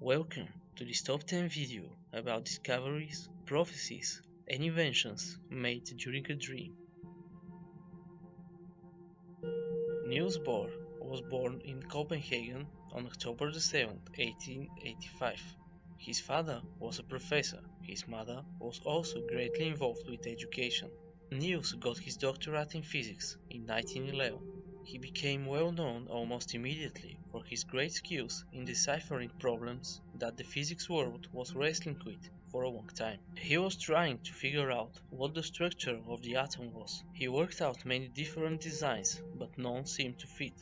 Welcome to this top 10 video about discoveries, prophecies, and inventions made during a dream. Niels Bohr was born in Copenhagen on October 7, 1885. His father was a professor. His mother was also greatly involved with education. Niels got his doctorate in physics in 1911. He became well known almost immediately for his great skills in deciphering problems that the physics world was wrestling with for a long time. He was trying to figure out what the structure of the atom was. He worked out many different designs, but none seemed to fit.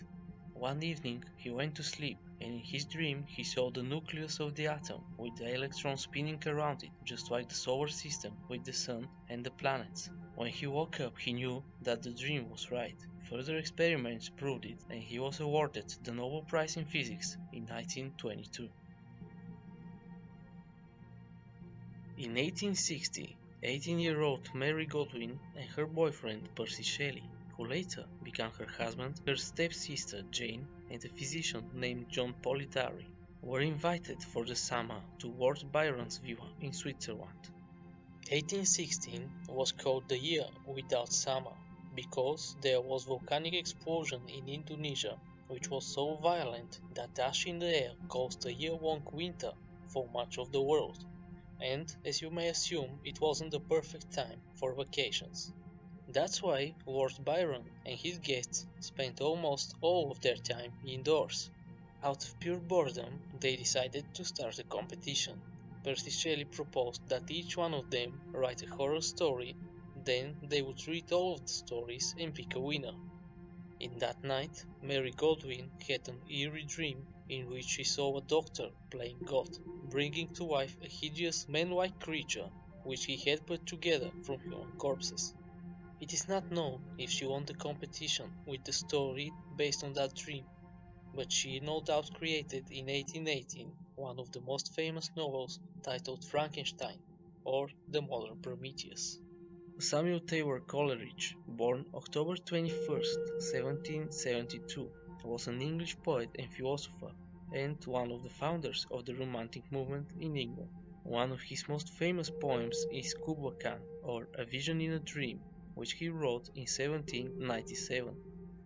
One evening he went to sleep, and in his dream he saw the nucleus of the atom with the electrons spinning around it, just like the solar system with the sun and the planets. When he woke up he knew that the dream was right. Further experiments proved it, and he was awarded the Nobel Prize in Physics in 1922. In 1860, 18-year-old Mary Godwin and her boyfriend Percy Shelley, who later became her husband, her stepsister Jane, and a physician named John Polidori, were invited for the summer to Lord Byron's villa in Switzerland. 1816 was called the year without summer because there was volcanic explosion in Indonesia, which was so violent that ash in the air caused a year-long winter for much of the world, and as you may assume, it wasn't the perfect time for vacations. That's why Lord Byron and his guests spent almost all of their time indoors. Out of pure boredom, they decided to start a competition. Percy Shelley proposed that each one of them write a horror story, then they would read all of the stories and pick a winner. In that night, Mary Godwin had an eerie dream in which she saw a doctor playing God, bringing to life a hideous man-like creature which he had put together from human corpses. It is not known if she won the competition with the story based on that dream, but she no doubt created in 1818 one of the most famous novels titled Frankenstein, or The Modern Prometheus. Samuel Taylor Coleridge, born October 21, 1772, was an English poet and philosopher, and one of the founders of the Romantic movement in England. One of his most famous poems is Kubla Khan, or A Vision in a Dream, which he wrote in 1797.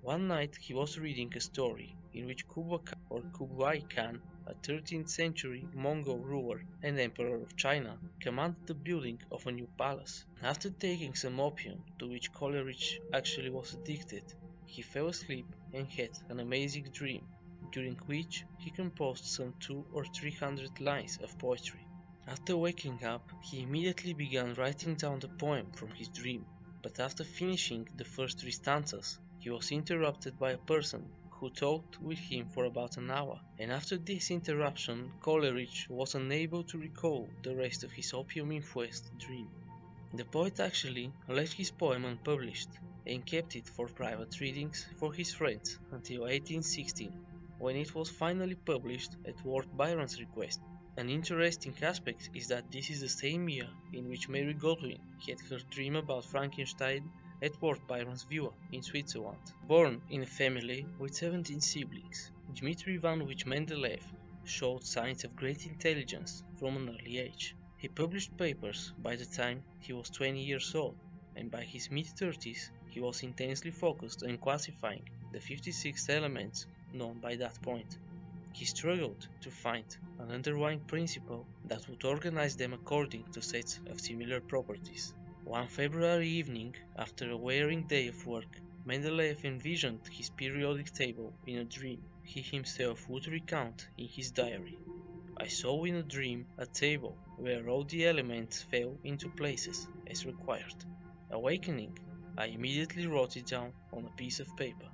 One night he was reading a story in which Kubla Khan, or Kublai Khan, a 13th century Mongol ruler and emperor of China, commanded the building of a new palace. After taking some opium, to which Coleridge actually was addicted, he fell asleep and had an amazing dream, during which he composed some 200 or 300 lines of poetry. After waking up, he immediately began writing down the poem from his dream, but after finishing the first 3 stanzas, he was interrupted by a person who talked with him for about an hour, and after this interruption Coleridge was unable to recall the rest of his opium-influenced dream. The poet actually left his poem unpublished and kept it for private readings for his friends until 1816, when it was finally published at Lord Byron's request. An interesting aspect is that this is the same year in which Mary Godwin had her dream about Frankenstein at Lord Byron's villa in Switzerland. Born in a family with 17 siblings, Dmitri Ivanovich Mendeleev showed signs of great intelligence from an early age. He published papers by the time he was 20 years old, and by his mid-30s he was intensely focused on classifying the 56 elements known by that point. He struggled to find an underlying principle that would organize them according to sets of similar properties. One February evening, after a wearing day of work, Mendeleev envisioned his periodic table in a dream. He himself would recount in his diary, "I saw in a dream a table where all the elements fell into places as required. Awakening, I immediately wrote it down on a piece of paper."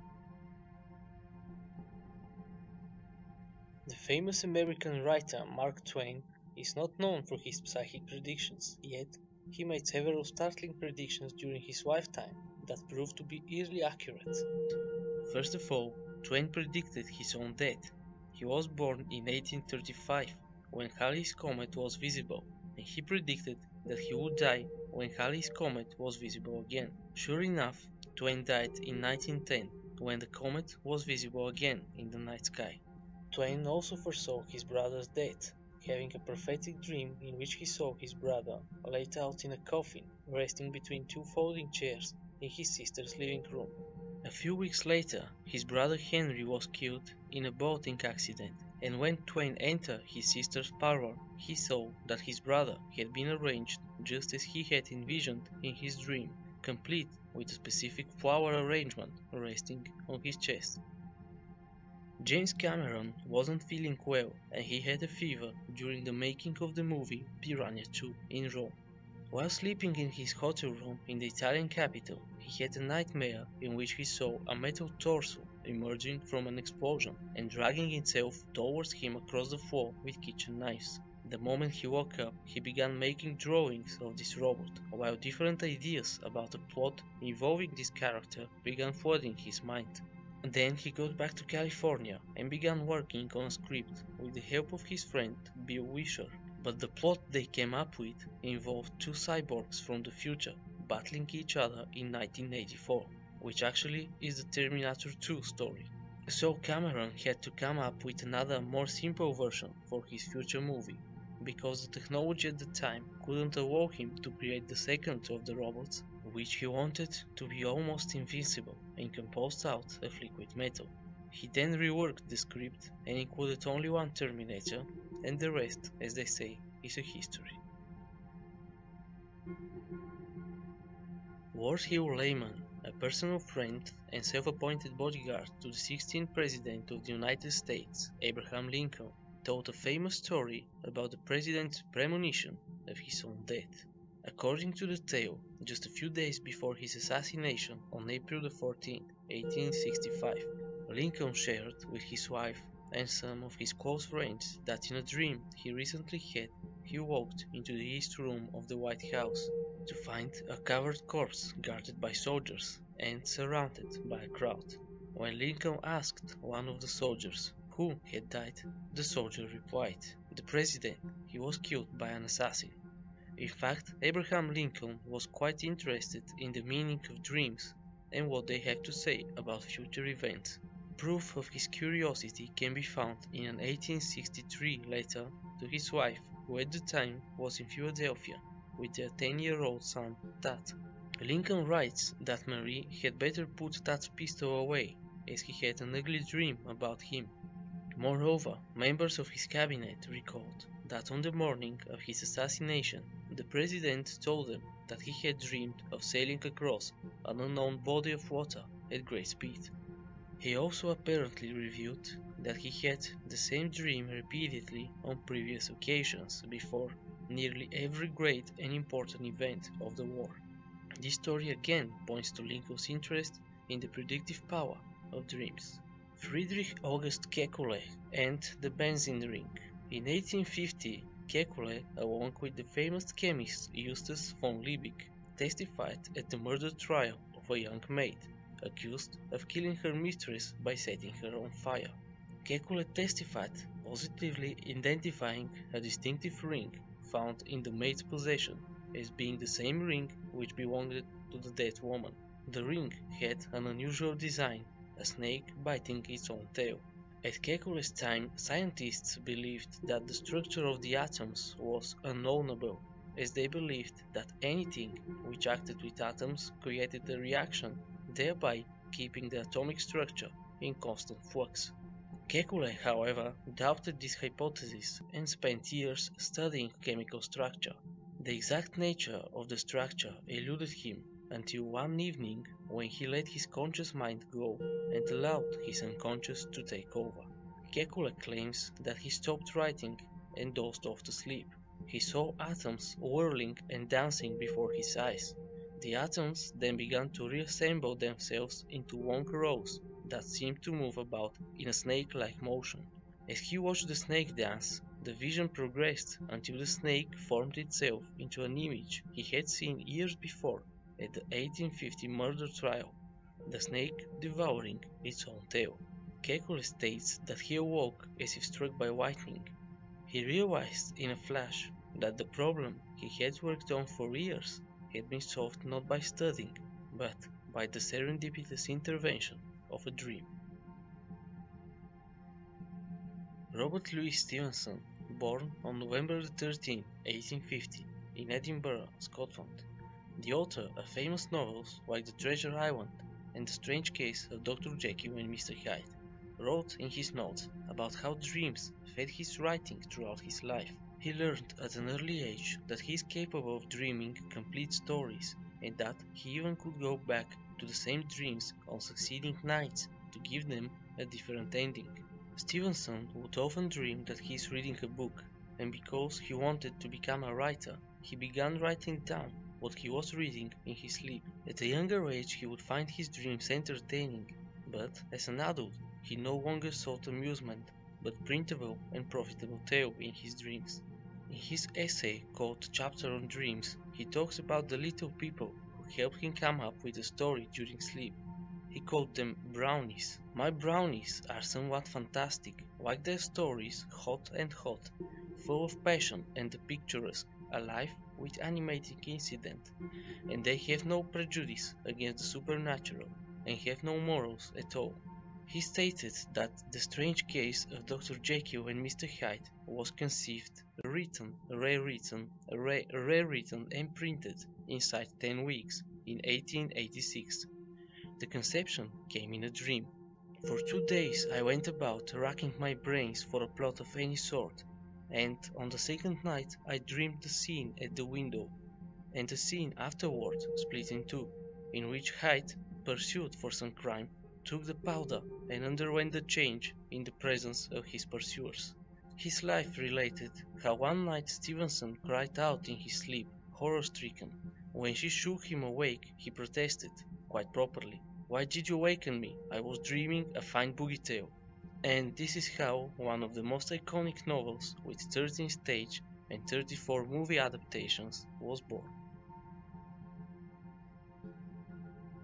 The famous American writer Mark Twain is not known for his psychic predictions, yet he made several startling predictions during his lifetime that proved to be eerily accurate. First of all, Twain predicted his own death. He was born in 1835 when Halley's Comet was visible, and he predicted that he would die when Halley's Comet was visible again. Sure enough, Twain died in 1910 when the comet was visible again in the night sky. Twain also foresaw his brother's death. having a prophetic dream in which he saw his brother laid out in a coffin resting between two folding chairs in his sister's living room. A few weeks later, his brother Henry was killed in a boating accident, and when Twain entered his sister's parlor, he saw that his brother had been arranged just as he had envisioned in his dream, complete with a specific flower arrangement resting on his chest. James Cameron wasn't feeling well and he had a fever during the making of the movie Piranha 2 in Rome. While sleeping in his hotel room in the Italian capital, he had a nightmare in which he saw a metal torso emerging from an explosion and dragging itself towards him across the floor with kitchen knives. The moment he woke up, he began making drawings of this robot, while different ideas about a plot involving this character began flooding his mind. Then he got back to California and began working on a script with the help of his friend Bill Wisher. But the plot they came up with involved two cyborgs from the future battling each other in 1984, which actually is the Terminator 2 story. So Cameron had to come up with another more simple version for his future movie, because the technology at the time couldn't allow him to create the second of the robots, which he wanted to be almost invincible and composed out of liquid metal. He then reworked the script and included only one Terminator, and the rest, as they say, is a history. Lord Hugh Lehman, a personal friend and self-appointed bodyguard to the 16th President of the United States, Abraham Lincoln, told a famous story about the president's premonition of his own death. According to the tale, just a few days before his assassination on April 14, 1865, Lincoln shared with his wife and some of his close friends that in a dream he recently had, he walked into the East Room of the White House to find a covered corpse guarded by soldiers and surrounded by a crowd. When Lincoln asked one of the soldiers who had died, the soldier replied, "The president, he was killed by an assassin." In fact, Abraham Lincoln was quite interested in the meaning of dreams and what they have to say about future events. Proof of his curiosity can be found in an 1863 letter to his wife, who at the time was in Philadelphia with their 10-year-old son, Tad. Lincoln writes that Marie had better put Tad's pistol away, as he had an ugly dream about him. Moreover, members of his cabinet recalled that on the morning of his assassination, the president told them that he had dreamed of sailing across an unknown body of water at great speed. He also apparently revealed that he had the same dream repeatedly on previous occasions before nearly every great and important event of the war. This story again points to Lincoln's interest in the predictive power of dreams. Friedrich August Kekulé and the benzene ring. In 1850, Kekulé, along with the famous chemist Justus von Liebig, testified at the murder trial of a young maid, accused of killing her mistress by setting her on fire. Kekulé testified, positively identifying a distinctive ring found in the maid's possession as being the same ring which belonged to the dead woman. The ring had an unusual design, a snake biting its own tail. At Kekulé's time, scientists believed that the structure of the atoms was unknowable, as they believed that anything which acted with atoms created a reaction, thereby keeping the atomic structure in constant flux. Kekulé, however, doubted this hypothesis and spent years studying chemical structure. The exact nature of the structure eluded him until one evening when he let his conscious mind go and allowed his unconscious to take over. Kekulé claims that he stopped writing and dozed off to sleep. He saw atoms whirling and dancing before his eyes. The atoms then began to reassemble themselves into long rows that seemed to move about in a snake-like motion. As he watched the snake dance, the vision progressed until the snake formed itself into an image he had seen years before at the 1850 murder trial, the snake devouring its own tail. Kekulé states that he awoke as if struck by lightning. He realized in a flash that the problem he had worked on for years had been solved not by studying, but by the serendipitous intervention of a dream. Robert Louis Stevenson, born on November 13, 1850, in Edinburgh, Scotland. The author of famous novels like The Treasure Island and The Strange Case of Dr. Jekyll and Mr. Hyde wrote in his notes about how dreams fed his writing throughout his life. He learned at an early age that he is capable of dreaming complete stories, and that he even could go back to the same dreams on succeeding nights to give them a different ending. Stevenson would often dream that he is reading a book, and because he wanted to become a writer, he began writing down what he was reading in his sleep. At a younger age he would find his dreams entertaining, but as an adult he no longer sought amusement, but printable and profitable tale in his dreams. In his essay called Chapter on Dreams, he talks about the little people who helped him come up with a story during sleep. He called them brownies. My brownies are somewhat fantastic, like their stories, hot and hot, full of passion and the picturesque, alive with animating incident, and they have no prejudice against the supernatural, and have no morals at all. He stated that The Strange Case of Dr. Jekyll and Mr. Hyde was conceived, written, rewritten, rewritten and printed inside 10 weeks in 1886. The conception came in a dream. For 2 days I went about racking my brains for a plot of any sort, and on the second night I dreamed the scene at the window, and the scene afterward split in two, in which Hyde, pursued for some crime, took the powder and underwent the change in the presence of his pursuers. His life related how one night Stevenson cried out in his sleep, horror-stricken. When she shook him awake, he protested, quite properly, "Why did you waken me? I was dreaming a fine boogie tale." And this is how one of the most iconic novels, with 13 stage and 34 movie adaptations, was born.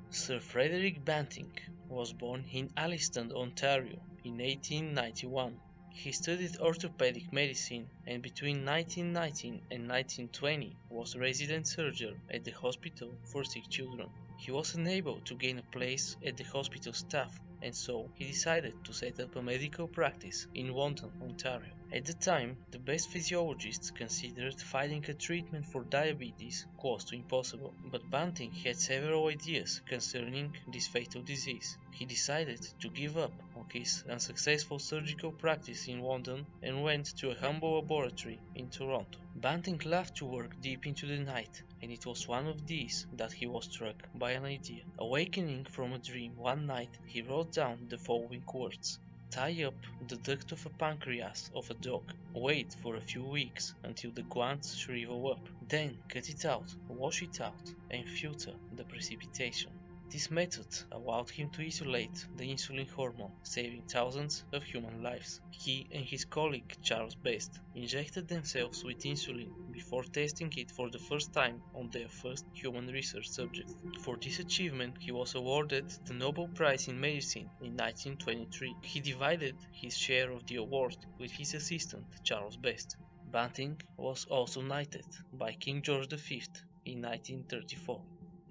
Sir Frederick Banting was born in Alliston, Ontario in 1891. He studied orthopedic medicine and between 1919 and 1920 was resident surgeon at the Hospital for Sick Children. He was unable to gain a place at the hospital staff, and so he decided to set up a medical practice in London, Ontario. At the time, the best physiologists considered finding a treatment for diabetes close to impossible, but Banting had several ideas concerning this fatal disease. He decided to give up on his unsuccessful surgical practice in London and went to a humble laboratory in Toronto. Banting loved to work deep into the night, and it was one of these that he was struck by an idea. Awakening from a dream one night, he wrote down the following words: "Tie up the duct of a pancreas of a dog, wait for a few weeks until the glands shrivel up, then cut it out, wash it out, and filter the precipitation." This method allowed him to isolate the insulin hormone, saving thousands of human lives. He and his colleague Charles Best injected themselves with insulin before testing it for the first time on their first human research subject. For this achievement, he was awarded the Nobel Prize in Medicine in 1923. He divided his share of the award with his assistant Charles Best. Banting was also knighted by King George V in 1934.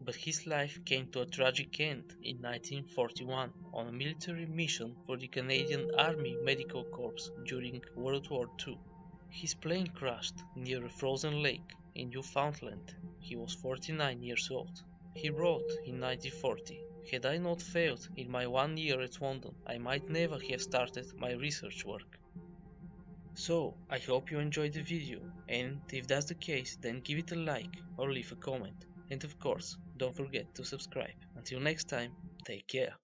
But his life came to a tragic end in 1941 on a military mission for the Canadian Army Medical Corps during World War II. His plane crashed near a frozen lake in Newfoundland. He was 49 years old. He wrote in 1940, "Had I not failed in my 1 year at London, I might never have started my research work." So, I hope you enjoyed the video, and if that's the case, then give it a like or leave a comment. And of course, don't forget to subscribe. Until next time, take care.